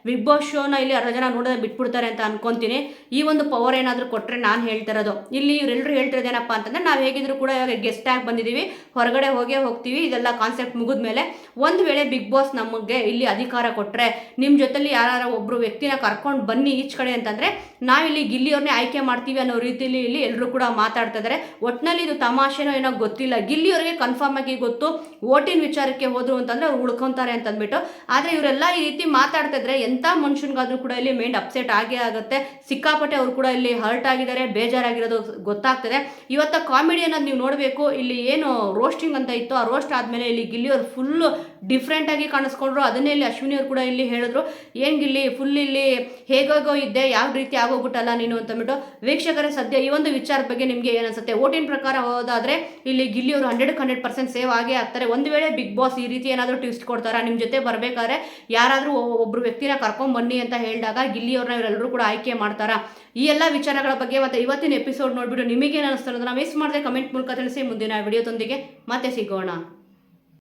ಬಿಗ್ ಬಾಸ್ ಶೋನ ಇಲ್ಲಿ 60 ಜನ ನೋಡೋದೇ ಬಿಟ್ಬಿಡ್ತಾರೆ ಅಂತ ಅನ್ಕೊಂತೀನಿ. ಈ ಒಂದು ಪವರ್ ಏನಾದರೂ ಕೊಟ್ಟರೆ ನಾನು ಹೇಳ್ತಿರೋದು. ಇಲ್ಲಿ ಇವರೆಲ್ಲರೂ ಹೇಳ್ತಿರೋದೇನಪ್ಪ ಅಂತಂದರೆ ನಾವು ಹೇಗಿದ್ರು ಕೂಡ ಗೆಸ್ಟ್ ಆಗಿ ಬಂದಿದ್ದೀವಿ, ಹೊರಗಡೆ ಹೋಗ್ತೀವಿ, ಇದೆಲ್ಲ ಕಾನ್ಸೆಪ್ಟ್ ಮುಗಿದ ಮೇಲೆ ಒಂದು ವೇಳೆ ಬಿಗ್ ಬಾಸ್ ನಮಗೆ ಇಲ್ಲಿ ಅಧಿಕಾರ ಕೊಟ್ಟರೆ ನಿಮ್ಮ ಜೊತೆಲಿ ಯಾರು ಒಬ್ಬರು ವ್ಯಕ್ತಿನ ಕರ್ಕೊಂಡು ಬನ್ನಿ ಈಚ್ ಕಡೆ ಅಂತಂದರೆ ನಾವಿಲ್ಲಿ ಗಿಲ್ಲಿಯವ್ರನ್ನೇ ಆಯ್ಕೆ ಮಾಡ್ತೀವಿ ಅನ್ನೋ ರೀತಿಯಲ್ಲಿ ಇಲ್ಲಿ ಎಲ್ಲರೂ ಕೂಡ ಮಾತಾಡ್ತಾ ಇದ್ದಾರೆ. ಒಟ್ಟಿನಲ್ಲಿ ಇದು ತಮಾಷೆನೋ ಏನೋ ಗೊತ್ತಿಲ್ಲ, ಗಿಲ್ಲಿಯವರಿಗೆ ಕನ್ಫರ್ಮ್ ಆಗಿ ಗೊತ್ತು ಓಟಿನ ವಿಚಾರಕ್ಕೆ ಹೋದ್ರು ಅಂತಂದರೆ ಅವ್ರು ಉಳ್ಕೊತಾರೆ ಅಂತ ಅಂದ್ಬಿಟ್ಟು. ಆದರೆ ಇವರೆಲ್ಲ ಈ ರೀತಿ ಮಾತಾಡ್ತಾ ಇದ್ರೆ ಎಂಥ ಮನುಷ್ಯನಿಗಾದ್ರೂ ಕೂಡ ಇಲ್ಲಿ ಮೈಂಡ್ ಅಪ್ಸೆಟ್ ಆಗೇ ಆಗುತ್ತೆ. ಸಿಕ್ಕಾಪಟ್ಟೆ ಅವರು ಕೂಡ ಇಲ್ಲಿ ಹರ್ಟ್ ಆಗಿದ್ದಾರೆ, ಬೇಜಾರಾಗಿರೋದು ಗೊತ್ತಾಗ್ತದೆ. ಇವತ್ತು ಕಾಮಿಡಿ ಅನ್ನೋದು ನೀವು ನೋಡಬೇಕು. ಇಲ್ಲಿ ಏನು ರೋಸ್ಟಿಂಗ್ ಅಂತ ಇತ್ತು, ಆ ರೋಸ್ಟ್ ಆದಮೇಲೆ ಇಲ್ಲಿ ಗಿಲ್ಲಿಯವರು ಫುಲ್ಲು ಡಿಫ್ರೆಂಟಾಗಿ ಕಾಣಿಸ್ಕೊಂಡ್ರು. ಅದನ್ನೇ ಇಲ್ಲಿ ಅಶ್ವಿನಿ ಅವರು ಕೂಡ ಇಲ್ಲಿ ಹೇಳಿದ್ರು, ಏನು ಗಿಲ್ಲಿ ಫುಲ್ ಇಲ್ಲಿ ಹೇಗಾಗೋ ಇದ್ದೆ, ಯಾವ ರೀತಿ ಆಗೋಗ್ಬಿಟ್ಟಲ್ಲ ನೀನು ಅಂತಂದ್ಬಿಟ್ಟು. ವೀಕ್ಷಕರೇ, ಸದ್ಯ ಈ ಒಂದು ವಿಚಾರದ ಬಗ್ಗೆ ನಿಮಗೆ ಏನನ್ಸುತ್ತೆ? ಓಟಿನ ಪ್ರಕಾರ ಹೋದಾದರೆ ಇಲ್ಲಿ ಗಿಲ್ಲಿಯವರು 100% ಸೇವ್ ಆಗೇ ಆಗ್ತಾರೆ. ಒಂದು ವೇಳೆ ಬಿಗ್ ಬಾಸ್ ಈ ರೀತಿ ಏನಾದರೂ ಟ್ವಿಸ್ಟ್ ಕೊಡ್ತಾರಾ, ನಿಮ್ಮ ಜೊತೆ ಬರಬೇಕಾದ್ರೆ ಯಾರಾದರೂ ಒಬ್ಬರು ವ್ಯಕ್ತಿನ ಕರ್ಕೊಂಡ್ಬನ್ನಿ ಅಂತ ಹೇಳಿದಾಗ ಗಿಲ್ಲಿಯವ್ರನ್ನ ಇವರೆಲ್ಲರೂ ಕೂಡ ಆಯ್ಕೆ ಮಾಡ್ತಾರಾ? ಈ ಎಲ್ಲ ವಿಚಾರಗಳ ಬಗ್ಗೆ ಮತ್ತು ಇವತ್ತಿನ ಎಪಿಸೋಡ್ ನೋಡಿಬಿಟ್ಟು ನಿಮಗೇನು ಅನಿಸ್ತಾರೆ ಅದನ್ನು ಮಿಸ್ ಮಾಡದೆ ಕಮೆಂಟ್ ಮೂಲಕ ತಿಳಿಸಿ. ಮುಂದಿನ ವಿಡಿಯೋದೊಂದಿಗೆ ಮತ್ತೆ ಸಿಗೋಣ.